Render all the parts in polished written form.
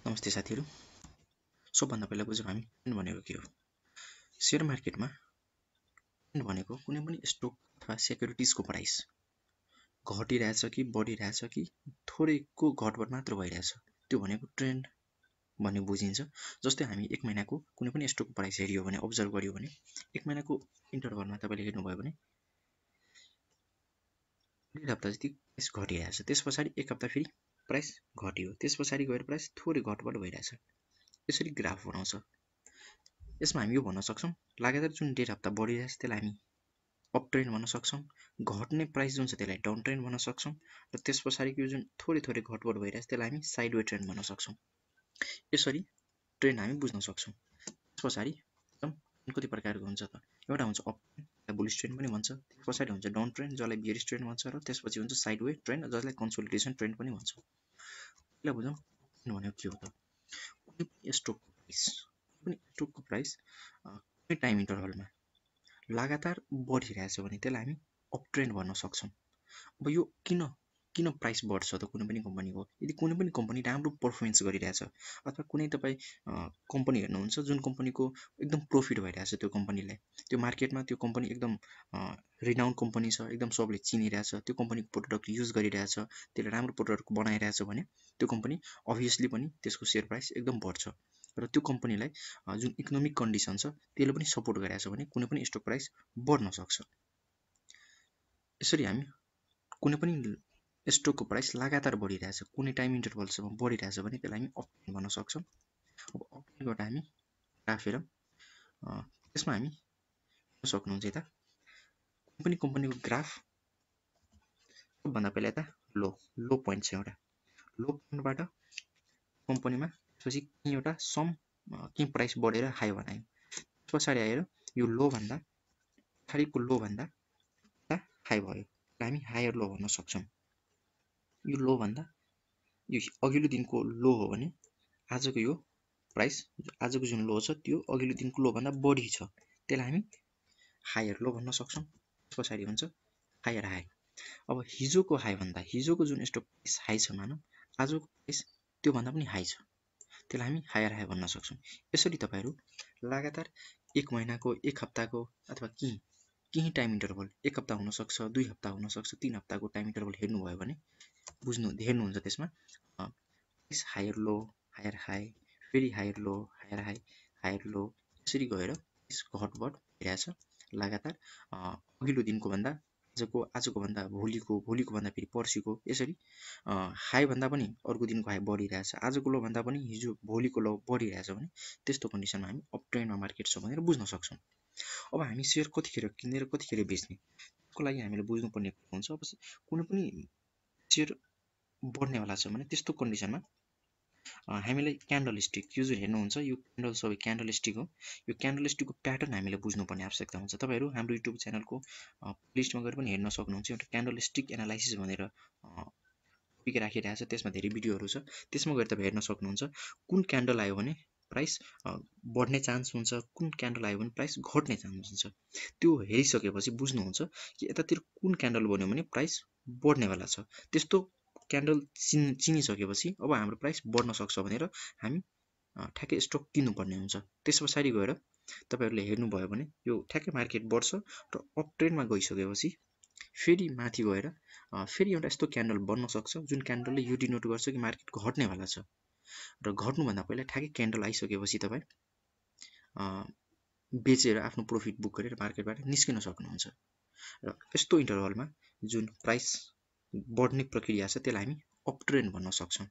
नमस्ते साथीहरु। सबभन्दा पहिला बुझौँ हामी ट्रेन्ड भनेको के हो। शेयर मार्केटमा ट्रेन्ड भनेको कुनै पनि स्टक अथवा सेक्युरिटिजको प्राइस घटिरहेछ कि बढिरहेछ कि थोरैको घटबढ मात्र भइरहेछ, त्यो भनेको ट्रेन्ड भन्ने बुझिन्छ। जस्तै हामी एक महिनाको कुनै पनि स्टकको प्राइस हेर्यो भने, अब्जर्भ गर्यो भने, एक महिनाको इन्टरभलमा तपाईले हेर्नुभयो भने डेढ हप्ता जति प्राइस घटिरहेछ, त्यसपछि एक हप्ता फेरि प्राइस घट्यो, त्यसपछि गएर प्राइस थोरै घटबढ भइरहेछ। यसरी ग्राफ बनाउँछ। यसमा हामी यो भन्न सक्छौं लगातार जुन डेढ हप्ता बढिरहेछ त्यसलाई हामी अप ट्रेन्ड भन्न सक्छौं, घट्ने प्राइस जुन छ त्यसलाई डाउन ट्रेन्ड भन्न सक्छौं र त्यसपछाडिको यो जुन थोरै घटबढ भइरहेछ त्यसलाई हामी साइडवे ट्रेन्ड भन्न सक्छौं। यसरी ट्रेन्ड हामी बुझ्न सक्छौं। त्यसपछाडि कति प्रकारको हुन्छ त, एउटा हुन्छ अप ट्रेन्ड, बुलिश ट्रेन्ड पनि भन्छ, त्यसपछाडि हुन्छ डाउन ट्रेन्ड जसलाई बियरिश ट्रेन्ड भन्छ र त्यसपछि हुन्छ साइडवे ट्रेन्ड जसलाई कन्सोलिडेसन ट्रेन्ड पनि भन्छ। पहिला बुझौं भनेको के हो त। कुनै स्टकको प्राइस कुनै टाइम इन्टरभलमा लगातार बढिरहेछ भने त्यसलाई हामी अप ट्रेन्ड भन्न सक्छौं। अब यो किन प्राइस बढ्छ त कुनै पनि कम्पनीको, यदि कुनै पनि कम्पनी राम्रो पर्फर्मेन्स गरिरहेछ अथवा कुनै तपाईं कम्पनी हेर्नुहुन्छ जुन कम्पनीको एकदम प्रॉफिट भइरहेछ, त्यो कम्पनीलाई त्यो मार्केटमा त्यो कम्पनी एकदम रिनाउन्ड कम्पनी छ, एकदम सबले चिनिरहेछ, त्यो कम्पनीको प्रोडक्ट युज गरिरहेछ, त्यसले राम्रो प्रोडक्ट बनाइरहेछ भने त्यो कम्पनी अभियसली पनि त्यसको शेयर प्राइस एकदम बढ्छ र त्यो कम्पनीलाई जुन इकोनोमिक कन्डिसन छ त्यसले पनि सपोर्ट गरिरहेछ भने कुनै पनि स्टक प्राइस बढ्न सक्छ। यसरी हामी कुनै पनि स्टकको प्राइस लगातार बढिरहेछ, कुनै टाइम इन्टरभलसम्म बढिरहेछ भने त्यसलाई हामी अप ट्रेन्ड भन्न सक्छौं। अब अप ट्रेन्डबाट हामी ग्राफ हेरौँ, त्यसमा हामी हेर्न सक्नुहुन्छ यता कुनै पनि कम्पनीको ग्राफ सबभन्दा पहिला यता लो पोइन्ट छ, एउटा लो पोइन्टबाट कम्पनीमा त्यसपछि एउटा केही प्राइस बढेर हाई बनायो, त्यसपछि आएर यो लो भन्दा पछाडिको लो भन्दा हाई भयो, हामी हायर लो भन्न सक्छौं। यो लो भन्दा यो अघिल्लो दिनको लो हो भने आजको यो प्राइस आजको जुन लो छ त्यो अघिल्लो दिनको लो भन्दा बढी छ, त्यसलाई हामी हायर लो भन्न सक्छौं। त्यसपछि हुन्छ हायर हाई। अब हिजोको हाई भन्दा हिजोको जुन स्टक प्राइस हाई छ मानौं, आजको प्राइस त्यो भन्दा पनि हाई छ, त्यसलाई हामी हायर हाई भन्न सक्छौं। यसरी तपाईहरु लगातार एक महिनाको, एक हप्ताको अथवा केही टाइम इन्टरभल, एक हप्ता हुन सक्छ, 2 हप्ता हुन सक्छ, 3 हप्ताको टाइम इन्टरभल हेर्नुभयो भने हेर्नुहुन्छ त्यसमा price higher low, higher high, फेरि higher low, higher high, higher low, यसरी गएर घटबढ भइरहेछ लगातार। अघिल्लो दिनको भन्दा आजको भन्दा भोलिको भन्दा फेरि पर्सिको, यसरी हाई भन्दा पनि अर्को दिनको हाई बढिरहेछ, आजको लो भन्दा पनि हिजो भोलिको लो बढिरहेछ भने त्यस्तो कन्डिसनमा हामी अप ट्रेन्डमा मार्केट छ भनेर बुझ्न सक्छौं। अब हामी शेयर कतिखेर किन्ने र कतिखेर बेच्ने, त्यसको लागि हामीले बुझ्नुपर्ने हुन्छ। अब कुनै पनि शेयर बढ्नेवाला छ भने त्यस्तो कन्डिसनमा हामीलाई क्यान्डल स्टिक, यो जुन हेर्नुहुन्छ यो क्यान्डल सबै क्यान्डल स्टिक हो, यो क्यान्डल स्टिकको प्याटर्न हामीले बुझ्नुपर्ने आवश्यकता हुन्छ। तपाईहरु हाम्रो युट्युब च्यानलको प्लेलिस्टमा गएर पनि हेर्न सक्नुहुन्छ। एउटा क्यान्डल स्टिक एनालाइसिस भनेर टपिक राखिरहेको छ, त्यसमा धेरै भिडियोहरु छ, त्यसमा गएर तपाईं हेर्न सक्नुहुन्छ। कुन क्यान्डल आयो भने प्राइस बढ्ने चान्स हुन्छ, कुन क्यान्डल आयो भने प्राइस घट्ने चान्स हुन्छ, त्यो हेरिसकेपछि बुझ्नुहुन्छ कि यतातिर कुन क्यान्डल बन्यो भने प्राइस बढ्नेवाला छ। त्यस्तो क्यान्डल चिनिसकेपछि अब हाम्रो प्राइस बढ्न सक्छ भनेर हामी ठ्याक्कै स्टक किन्नुपर्ने हुन्छ। त्यसपछि गएर तपाईहरुले हेर्नुभयो भने यो ठ्याक्कै मार्केट बढ्छ र अप ट्रेन्डमा गइसकेपछि फेरि माथि गएर फेरि एउटा यस्तो क्यान्डल बन्न सक्छ जुन क्यान्डलले यो डिनोट गर्छ कि मार्केट घट्नेवाला छ र घट्नुभन्दा पहिला ठ्याक्कै क्यान्डल आइसकेपछि तपाई बेचेर आफ्नो प्रॉफिट बुक गरेर मार्केटबाट निस्किन सक्नुहुन्छ। र यस्तो इन्टरभलमा जुन प्राइस बढ्ने प्रक्रिया छ त्यसलाई हामी अप ट्रेन्ड भन्न सक्छौं।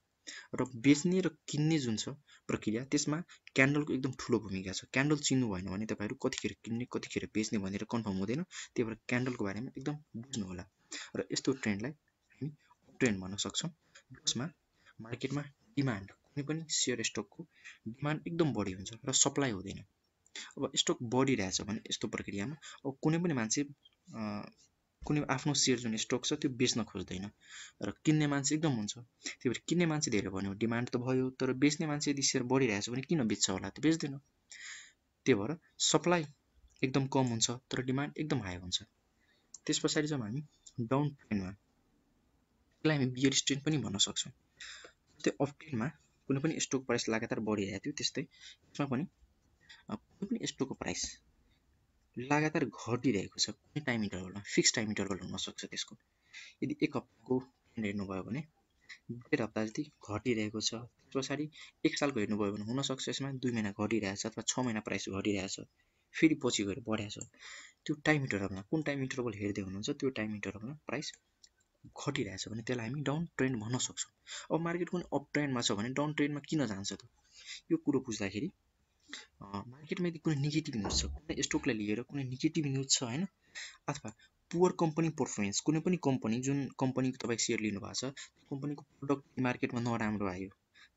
र बेच्ने र किन्ने जुन छ प्रक्रिया त्यसमा क्यान्डलको एकदम ठूलो भूमिका छ। क्यान्डल चिन्नु भएन भने तपाईहरु कतिखेर किन्ने कतिखेर बेच्ने भनेर कन्फर्म हुँदैन, त्यही भएर क्यान्डलको बारेमा एकदम बुझ्नु होला। र यस्तो ट्रेन्डलाई हामी अप ट्रेन्ड भन्न सक्छौं, जसमा मार्केटमा डिमान्ड, कुनै पनि शेयर स्टकको डिमान्ड एकदम बढी हुन्छ र सप्लाई हुँदैन। अब स्टक बढिरहेछ भने यस्तो प्रक्रियामा अब कुनै पनि मान्छे कुनै आफ्नो शेयर जुन स्टक छ त्यो बेच्न खोज्दैन र किन्ने मान्छे एकदम हुन्छ। त्यही भएर किन्ने मान्छे धेरै भन्यो डिमान्ड त भयो, तर बेच्ने मान्छे यदि शेयर बढिरहेछ भने किन बेच्छ होला त, बेच्दैन। त्यही भएर सप्लाई एकदम कम हुन्छ तर डिमान्ड एकदम हाई हुन्छ। त्यसपछि जब हामी डाउन ट्रेन्डमा, त्यसलाई हामी बियरिश ट्रेन्ड पनि भन्न सक्छौं। जस्तै अप ट्रेन्डमा कुनै पनि स्टक प्राइस लगातार बढिरहेको थियो त्यस्तै यसमा पनि कुनै पनि स्टकको प्राइस लगातार घटिरहेको छ कुनै टाइम इन्टरभलमा फिक्स टाइम इन्टरभल हुनसक्छ त्यसको। यदि एक हप्ताको हेर्नुभयो भने 1.5 हप्ता जति घटिरहेको छ, त्यस पछाडि 1 सालको हेर्नुभयो भने हुनसक्छ यसमा 2 महिना घटिरहेछ अथवा 6 महिना प्राइस घटिरहेछ, फेरि पछि गएर बढेको छ। त्यो टाइम इन्टरभलमा कुन टाइम इन्टरभल हेर्दै हुनुहुन्छ त्यो टाइम इन्टरभलमा प्राइस घटिरहेछ भने त्यसलाई हामी डाउन ट्रेन्ड भन्न सक्छौँ। अब मार्केट कुनै अप ट्रेन्डमा छ भने डाउन ट्रेन्डमा किन जान्छ त? यो कुरो बुझ्दाखेरि मार्केटमा यदि कुनै नेगेटिभ न्युज छ, कुनै स्टकलाई लिएर कुनै नेगेटिभ न्युज छ होइन, अथवा पुवर कम्पनी पर्फर्मेन्स, कुनै पनि कम्पनी जुन कम्पनीको तपाईँ सेयर लिनुभएको छ त्यो कम्पनीको प्रडक्ट मार्केटमा नराम्रो आयो,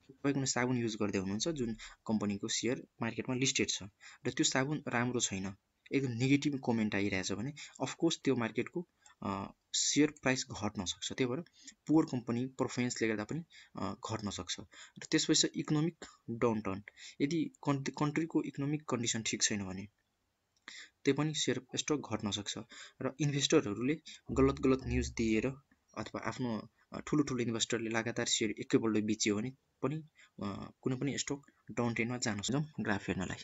तपाईँ कुनै साबुन युज गर्दै हुनुहुन्छ जुन कम्पनीको सेयर मार्केटमा लिस्टेड छ र त्यो साबुन राम्रो छैन, एकदम नेगेटिभ कमेन्ट आइरहेछ भने अफकोर्स त्यो मार्केटको सेयर प्राइस घट्न सक्छ। त्यही भएर पुवर कम्पनी पर्फर्मेन्सले गर्दा पनि घट्न सक्छ। र त्यसपछि इकोनोमिक डाउनटर्न, यदि कन्ट्रीको इकोनोमिक कन्डिसन ठिक छैन भने त्यो पनि सेयर स्टक घट्न सक्छ। र इन्भेस्टरहरूले गलत न्युज दिएर अथवा आफ्नो ठुलो इन्भेस्टरले लगातार सेयर एकैपल्ट बेच्यो भने पनि कुनै पनि स्टक डाउन ट्रेन्डमा जान सक्छ। ग्राफ हेर्नलाई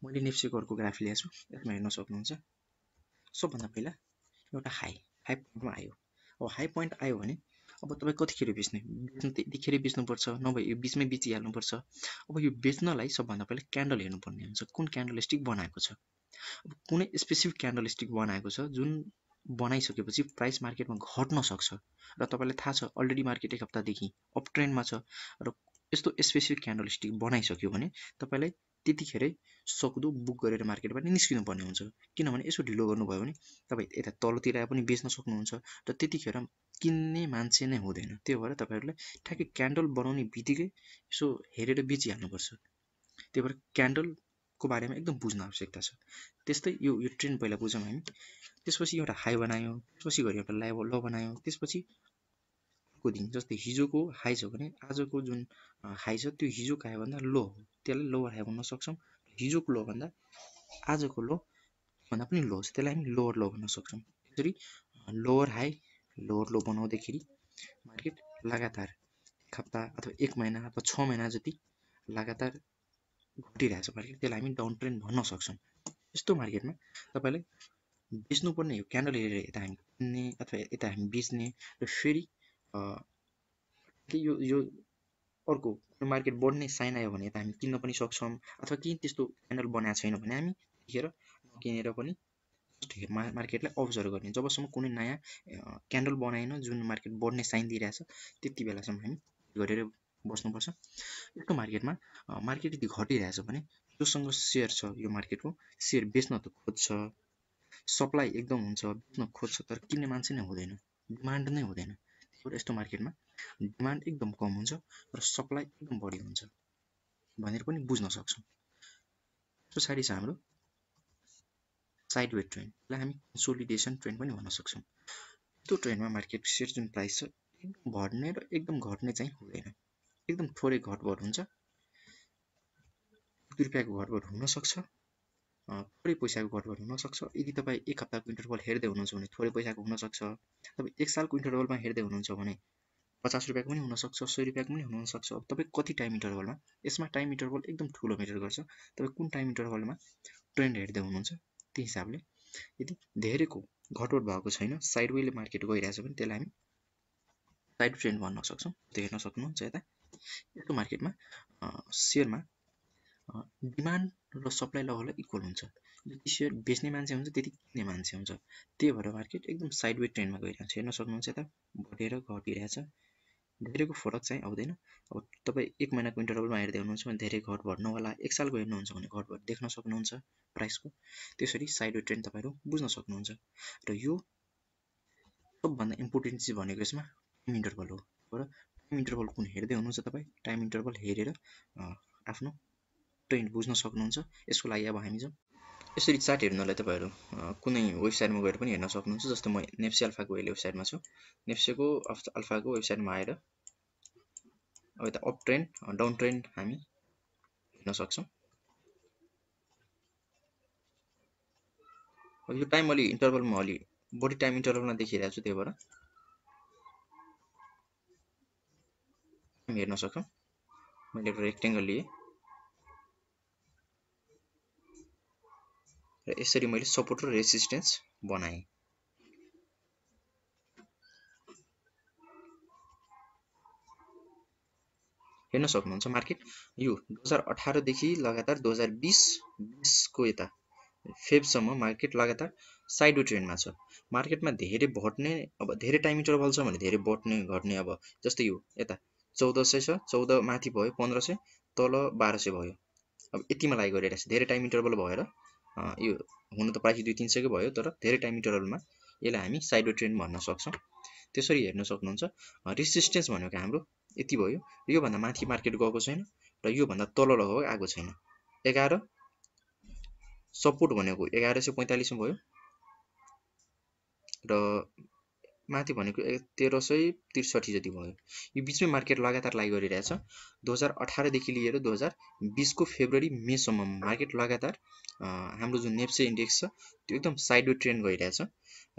मैले नेप्सेको अर्को ग्राफ ल्याएको छु, यसमा हेर्न सक्नुहुन्छ। सबभन्दा पहिला एउटा हाई पोइन्टमा आयो। अब हाई पोइन्ट आयो भने अब तपाईँ कतिखेर बेच्ने, त्यतिखेर बेच्नुपर्छ, नभए यो बिचमै बेचिहाल्नुपर्छ। अब यो बेच्नलाई सबभन्दा पहिला क्यान्डल हेर्नुपर्ने हुन्छ, कुन क्यान्डल स्टिक बनाएको छ। अब कुनै स्पेसिफिक क्यान्डल स्टिक बनाएको छ जुन बनाइसकेपछि प्राइस मार्केटमा घट्न सक्छ र तपाईँलाई थाहा छ अलरेडी मार्केट एक हप्तादेखि अप ट्रेन्डमा छ र यस्तो स्पेसिफिक क्यान्डल स्टिक बनाइसक्यो भने तपाईँलाई त्यतिखेरै सक्दो बुक गरेर मार्केटबाट निस्किनु पर्ने हुन्छ। किनभने यसो ढिलो गर्नुभयो भने तपाईँ यता तलतिर पनि बेच्न सक्नुहुन्छ र त्यतिखेर किन्ने मान्छे नै हुँदैन। त्यही भएर तपाईँहरूलाई ठ्याक्कै क्यान्डल बनाउने बित्तिकै यसो हेरेर बेचिहाल्नुपर्छ। त्यही भएर क्यान्डलको बारेमा एकदम बुझ्न आवश्यकता छ। त्यस्तै यो ट्रेन्ड पहिला बुझौँ हामी। त्यसपछि एउटा हाई बनायो, त्यसपछि गएर एउटा लो बनायो, त्यसपछि को दिन जस्तै हिजोको हाई छ भने आजको जुन हाई छ त्यो हिजोको हाई भन्दा लो हो, त्यसलाई लोवर हाई भन्न सक्छौँ। हिजोको लो भन्दा आजको लो भन्दा पनि लो छ, त्यसलाई हामी लोवर लो भन्न सक्छौँ। त्यसरी लोवर हाई लोवर लो बनाउँदाखेरि मार्केट लगातार एक हप्ता अथवा 1 महिना अथवा 6 महिना जति लगातार घटिरहेछ मार्केट, त्यसलाई हामी डाउन ट्रेन्ड भन्न सक्छौँ। यस्तो मार्केटमा तपाईँलाई बेच्नुपर्ने हो, क्यान्डल हेरेर यता हामी किन्ने अथवा यता हामी बेच्ने र फेरि यो अर्को मार्केट बढ्ने साइन आयो भने यता हामी किन्न पनि सक्छौँ। अथवा केही त्यस्तो क्यान्डल बनाएको छैन भने हामी त्यतिखेर नकिनेर पनि मार्केटलाई अब्जर्भ गर्ने। जबसम्म कुनै नयाँ क्यान्डल बनाएन जुन मार्केट बढ्ने साइन दिइरहेछ त्यति बेलासम्म हामी गरेर बस्नुपर्छ। यस्तो मार्केटमा मार्केट यदि घटिरहेछ भने जोसँग सेयर छ यो मार्केटको सेयर बेच्न त खोज्छ, सप्लाई एकदम हुन्छ, बेच्न खोज्छ, तर किन्ने मान्छे नै हुँदैन, डिमान्ड नै हुँदैन। यस्तो मार्केटमा डिमान्ड एकदम कम हुन्छ र सप्लाई एकदम बढी हुन्छ भनेर पनि बुझ्न सक्छौँ। पछाडि छ हाम्रो साइडवे ट्रेन्ड, यसलाई हामी कन्सोलिडेसन ट्रेन्ड पनि भन्न सक्छौँ। त्यो ट्रेन्डमा मार्केट सेयर जुन प्राइस छ एकदम बढ्ने र एकदम घट्ने चाहिँ हुँदैन, एकदम थोरै घटबढ हुन्छ। 1 रुपियाँको घटबढ हुनसक्छ, थोरै पैसाको घटबढ हुनसक्छ। यदि तपाईँ 1 हप्ताको इन्टरभल हेर्दै हुनुहुन्छ भने थोरै पैसाको हुनसक्छ। तपाईँ 1 सालको इन्टरभलमा हेर्दै हुनुहुन्छ भने 50 रुपियाँको पनि हुनसक्छ, 100 रुपियाँको पनि हुनसक्छ। अब तपाईँ कति टाइम इन्टरभलमा, यसमा टाइम इन्टरभल एकदम ठुलो मेटर गर्छ। तपाईँ कुन टाइम इन्टरभलमा ट्रेन्ड हेर्दै हुनुहुन्छ त्यही हिसाबले यदि धेरैको घटबढ भएको छैन, साइडवेले मार्केट गइरहेछ भने त्यसलाई हामी साइड ट्रेन्ड भन्न सक्छौँ। त्यो हेर्न सक्नुहुन्छ यता। यस्तो मार्केटमा सेयरमा डिमान्ड र सप्लाई लगभग इक्वल हुन्छ। जति सेयर बेच्ने मान्छे हुन्छ त्यति किन्ने मान्छे हुन्छ। त्यही भएर मार्केट एकदम साइडवे ट्रेन्डमा गइरहेको छ। हेर्न सक्नुहुन्छ यता बढेर घटिरहेछ, धेरैको फरक चाहिँ आउँदैन। अब तपाईँ 1 महिनाको इन्टरभलमा हेर्दै हुनुहुन्छ भने धेरै घटबढ नहोला, 1 सालको हेर्नुहुन्छ भने घटबढ देख्न सक्नुहुन्छ प्राइसको। त्यसरी साइडवे ट्रेन्ड तपाईँहरू बुझ्न सक्नुहुन्छ। र यो सबभन्दा इम्पोर्टेन्ट चिज भनेको यसमा टाइम इन्टरभल हो। र टाइम इन्टरभल कुन हेर्दै हुनुहुन्छ तपाईँ, टाइम इन्टरभल हेरेर आफ्नो ट्रेन्ड बुझ्न सक्नुहुन्छ। यसको लागि अब हामी जाउँ। यसरी चार्ट हेर्नलाई तपाईँहरू कुनै वेबसाइटमा गएर पनि हेर्न सक्नुहुन्छ। जस्तो म नेप्से अल्फाको वेबसाइटमा छु, नेप्सेको अल्फाको वेबसाइटमा आएर अब यता अप ट्रेन्ड डाउन ट्रेन्ड हामी हेर्न सक्छौँ। अब यो टाइम अलि इन्टरभलमा अलि बढी टाइम इन्टरभलमा देखिरहेको छु, त्यही भएर हेर्न सक्छौँ। मैले रेक्टेंगल लिए र यसरी मैले सपोर्ट र रेसिस्टेन्स बनाएँ। हेर्न सक्नुहुन्छ मार्केट यो 2018 देखि लगातार 2020 को यता फेब्सम्म मार्केट लगातार साइडवे ट्रेन्डमा छ। मार्केटमा धेरै बढ्ने अब धेरै टाइम इन्टरभल छ भने धेरै बढ्ने घट्ने अब जस्तै यो यता 1400 छ 14 माथि भयो 1500 तल 1200 भयो। अब यतिमा लागि गरिरहेछ धेरै टाइम इन्टरभल भएर यो हुन त प्राइस 2-300 कै भयो तर धेरै टाइम इन्टरभलमा यसलाई हामी साइडवे ट्रेन्ड भन्न सक्छौं। त्यसरी हेर्न सक्नुहुन्छ रेसिस्टेन्स भनेको हाम्रो यति भयो यो भन्दा माथि मार्केट गएको छैन र यो भन्दा तल लगभग आएको छैन। 11 सपोर्ट भनेको 1145 मा भयो र माथि भनेको 1363 जति भयो। यो बीचमै मार्केट लगातार लागि गरिरहेछ। 2018 देखि लिएर 2020 को फेब्रुअरी मे सम्म मार्केट लगातार हाम्रो जुन नेप्से इन्डेक्स छ त्यो एकदम साइडवे ट्रेन्ड गइरहेछ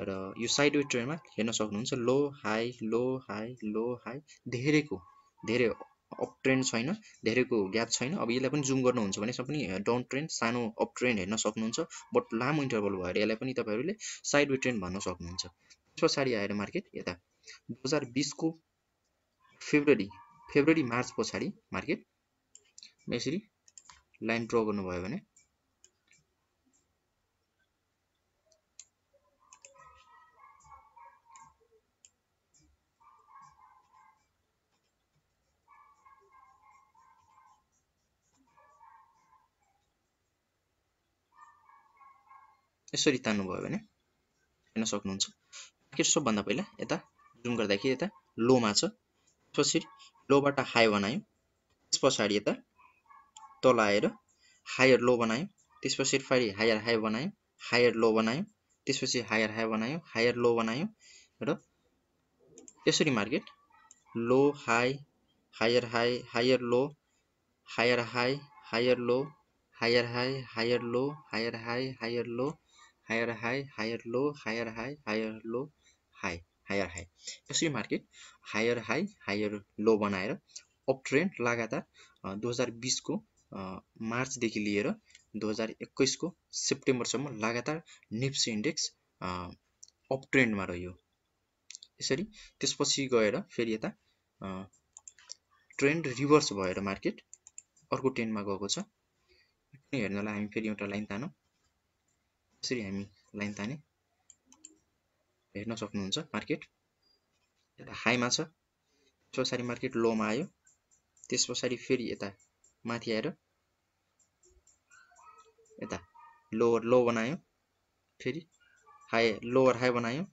र यो साइडवे ट्रेन्डमा हेर्न सक्नुहुन्छ low high low high low high धेरै अप ट्रेन्ड छैन धेरैको ग्याप छैन। अब यसलाई पनि जुम गर्नुहुन्छ भने यसमा पनि डाउन ट्रेन्ड सानो अप ट्रेन्ड हेर्न सक्नुहुन्छ बट लामो इन्टरभल भएर यसलाई पनि तपाईहरुले साइडवे ट्रेन्ड भन्न सक्नुहुन्छ। त्यसपछि आएर मार्केट यता 2020 को फेब्रुअरी मार्च पछाडि मार्केट यसरी लाइन ड्रा गर्नुभयो भने यसरी तान्नु भयो भने हेर्न सक्नुहुन्छ मार्केट सबभन्दा पहिला यता जुम गर्दाखेरि यता लोमा छ त्यसपछि लोबाट हाई बनायो त्यसपछि यता तल आएर हायर लो बनायो त्यसपछि फेरि हायर हाई बनायो हायर लो बनायो त्यसपछि हायर हाई बनायो हायर लो बनायो र यसरी market low high higher high higher low higher high higher low higher high higher low higher high higher low higher high higher low higher high higher low high higher high यसरी market higher high higher low बनाएर up trend लगातार 2020 को March देखि लिएर 2021 को सेप्टेम्बरसम्म लगातार NEPSE index up ट्रेन्डमा रह्यो। यसरी त्यसपछि गएर फेरि यता ट्रेन्ड रिभर्स भएर मार्केट अर्को ट्रेन्डमा गएको छ। हेर्नलाई हामी फेरि एउटा लाइन तानौं यसरी हामी लाइन ताने हेर्न सक्नुहुन्छ मार्केट यता हाईमा छ त्यसपछि मार्केट लोमा आयो त्यसपछि फेरि यता माथि आएर यता लोवर लो बनायो फेरि हाई लोवर हाई बनायो